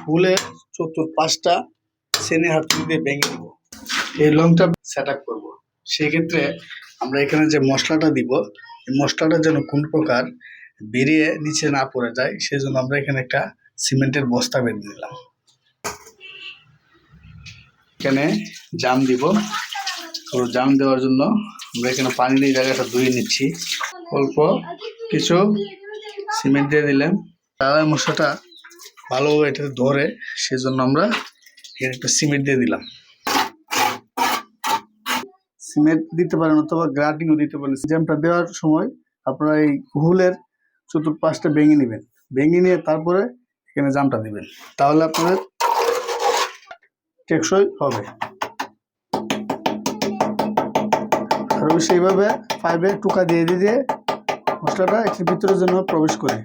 হুলের চতুর্পাশটা চেনে হাতুড়ি দিয়ে ভেঙে দিব। এই লংটা সেট আপ করবো। সেক্ষেত্রে আমরা এখানে যে মশলাটা দিব, এই মশলাটা যেন কোন প্রকার বেরিয়ে নিচে না পড়ে যায়, সেজন্য আমরা এখানে একটা সিমেন্টের বস্তা বেঁধে দিলাম। এখানে জাম দিব। তো জাম দেওয়ার জন্য আমরা এখানে পানি দিয়ে জায়গাটা ধুয়ে নিচ্ছি। অল্প কিছু সিমেন্ট দিয়ে দিলাম। তাওয়ার মশলাটা ভালোভাবে এটাতে ধরে, সেজন্য আমরা এখানে একটা সিমেন্ট দিয়ে দিলাম। সিমেন্ট দিতে পারেন অথবা গ্রাটিংও দিতে পারেন। জ্যামটা দেওয়ার সময় আপনারা এই হুলের চতুর্পাশটা ভেঙে নেবেন। ভেঙে নিয়ে তারপরে এখানে জামটা দিবেন, তাহলে আপনাদের টেকসই হবে। আর সেইভাবে পাইপে টুকা দিয়ে দিয়ে মশলাটা এর ভিতরে যেন প্রবেশ করে।